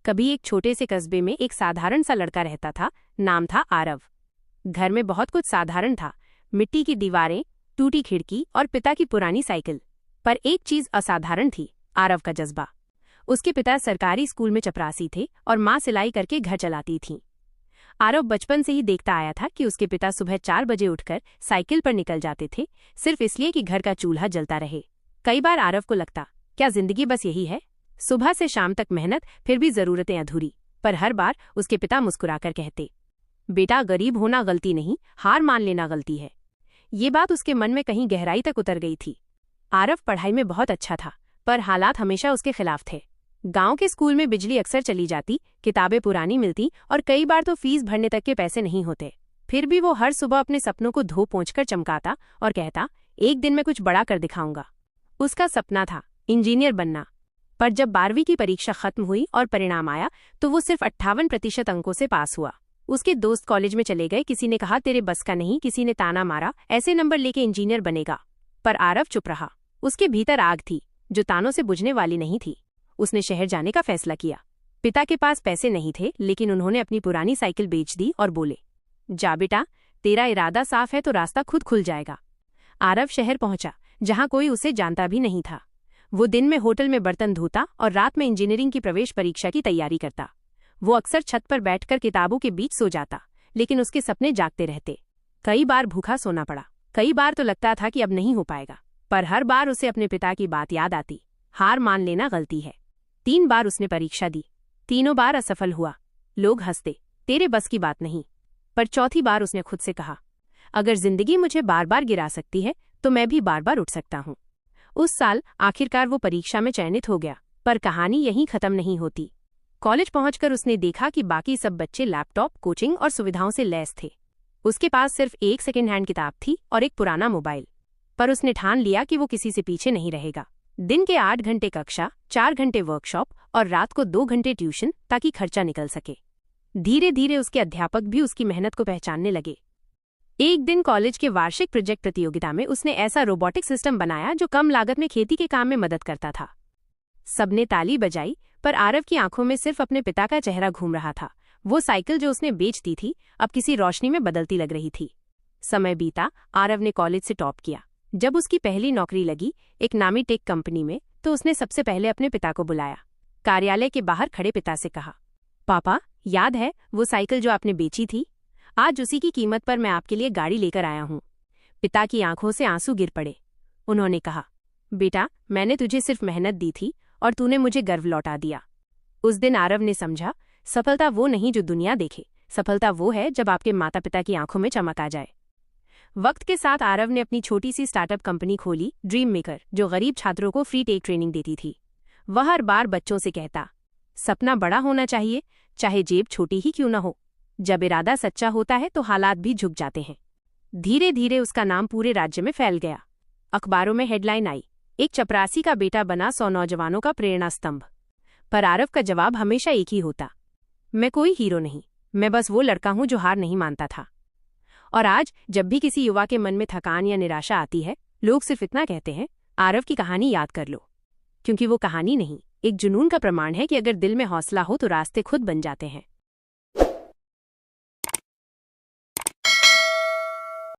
कभी एक छोटे से कस्बे में एक साधारण सा लड़का रहता था। नाम था आरव। घर में बहुत कुछ साधारण था, मिट्टी की दीवारें, टूटी खिड़की और पिता की पुरानी साइकिल। पर एक चीज असाधारण थी, आरव का जज्बा। उसके पिता सरकारी स्कूल में चपरासी थे और माँ सिलाई करके घर चलाती थीं। आरव बचपन से ही देखता आया था कि उसके पिता सुबह 4 बजे उठकर साइकिल पर निकल जाते थे, सिर्फ इसलिए कि घर का चूल्हा जलता रहे। कई बार आरव को लगता, क्या जिंदगी बस यही है, सुबह से शाम तक मेहनत, फिर भी जरूरतें अधूरी। पर हर बार उसके पिता मुस्कुराकर कहते, बेटा, गरीब होना गलती नहीं, हार मान लेना गलती है। ये बात उसके मन में कहीं गहराई तक उतर गई थी। आरव पढ़ाई में बहुत अच्छा था, पर हालात हमेशा उसके खिलाफ थे। गांव के स्कूल में बिजली अक्सर चली जाती, किताबें पुरानी मिलती और कई बार तो फीस भरने तक के पैसे नहीं होते। फिर भी वो हर सुबह अपने सपनों को धो पोंछकर चमकाता और कहता, एक दिन मैं कुछ बड़ा कर दिखाऊंगा। उसका सपना था इंजीनियर बनना। पर जब 12वीं की परीक्षा खत्म हुई और परिणाम आया तो वो सिर्फ 58% अंकों से पास हुआ। उसके दोस्त कॉलेज में चले गए, किसी ने कहा तेरे बस का नहीं, किसी ने ताना मारा, ऐसे नंबर लेके इंजीनियर बनेगा। पर आरव चुप रहा। उसके भीतर आग थी जो तानों से बुझने वाली नहीं थी। उसने शहर जाने का फैसला किया। पिता के पास पैसे नहीं थे, लेकिन उन्होंने अपनी पुरानी साइकिल बेच दी और बोले, जा बेटा, तेरा इरादा साफ है तो रास्ता खुद खुल जाएगा। आरव शहर पहुंचा, जहां कोई उसे जानता भी नहीं था। वो दिन में होटल में बर्तन धोता और रात में इंजीनियरिंग की प्रवेश परीक्षा की तैयारी करता। वो अक्सर छत पर बैठकर किताबों के बीच सो जाता, लेकिन उसके सपने जागते रहते। कई बार भूखा सोना पड़ा, कई बार तो लगता था कि अब नहीं हो पाएगा। पर हर बार उसे अपने पिता की बात याद आती, हार मान लेना गलती है। 3 बार उसने परीक्षा दी, तीनों बार असफल हुआ। लोग हंसते, तेरे बस की बात नहीं। पर चौथी बार उसने खुद से कहा, अगर जिंदगी मुझे बार बार गिरा सकती है तो मैं भी बार बार उठ सकता हूँ। उस साल आखिरकार वो परीक्षा में चयनित हो गया। पर कहानी यहीं खत्म नहीं होती। कॉलेज पहुंचकर उसने देखा कि बाकी सब बच्चे लैपटॉप, कोचिंग और सुविधाओं से लैस थे। उसके पास सिर्फ एक सेकेंड हैंड किताब थी और एक पुराना मोबाइल। पर उसने ठान लिया कि वो किसी से पीछे नहीं रहेगा। दिन के 8 घंटे कक्षा, 4 घंटे वर्कशॉप और रात को 2 घंटे ट्यूशन, ताकि खर्चा निकल सके। धीरे धीरे उसके अध्यापक भी उसकी मेहनत को पहचानने लगे। एक दिन कॉलेज के वार्षिक प्रोजेक्ट प्रतियोगिता में उसने ऐसा रोबोटिक सिस्टम बनाया जो कम लागत में खेती के काम में मदद करता था। सबने ताली बजाई, पर आरव की आंखों में सिर्फ अपने पिता का चेहरा घूम रहा था। वो साइकिल जो उसने बेच दी थी अब किसी रोशनी में बदलती लग रही थी। समय बीता, आरव ने कॉलेज से टॉप किया। जब उसकी पहली नौकरी लगी एक नामी टेक कंपनी में, तो उसने सबसे पहले अपने पिता को बुलाया। कार्यालय के बाहर खड़े पिता से कहा, पापा, याद है वो साइकिल जो आपने बेची थी? आज उसी की कीमत पर मैं आपके लिए गाड़ी लेकर आया हूँ। पिता की आंखों से आंसू गिर पड़े। उन्होंने कहा, बेटा, मैंने तुझे सिर्फ मेहनत दी थी और तूने मुझे गर्व लौटा दिया। उस दिन आरव ने समझा, सफलता वो नहीं जो दुनिया देखे, सफलता वो है जब आपके माता पिता की आंखों में चमक आ जाए। वक्त के साथ आरव ने अपनी छोटी सी स्टार्टअप कंपनी खोली, ड्रीम मेकर, जो गरीब छात्रों को फ्री टेक ट्रेनिंग देती थी। वह हर बार बच्चों से कहता, सपना बड़ा होना चाहिए, चाहे जेब छोटी ही क्यों न हो। जब इरादा सच्चा होता है तो हालात भी झुक जाते हैं। धीरे धीरे उसका नाम पूरे राज्य में फैल गया। अखबारों में हेडलाइन आई, एक चपरासी का बेटा बना 100 नौजवानों का प्रेरणा स्तंभ। पर आरव का जवाब हमेशा एक ही होता, मैं कोई हीरो नहीं, मैं बस वो लड़का हूं जो हार नहीं मानता था। और आज जब भी किसी युवा के मन में थकान या निराशा आती है, लोग सिर्फ इतना कहते हैं, आरव की कहानी याद कर लो। क्योंकि वो कहानी नहीं, एक जुनून का प्रमाण है कि अगर दिल में हौसला हो तो रास्ते खुद बन जाते हैं।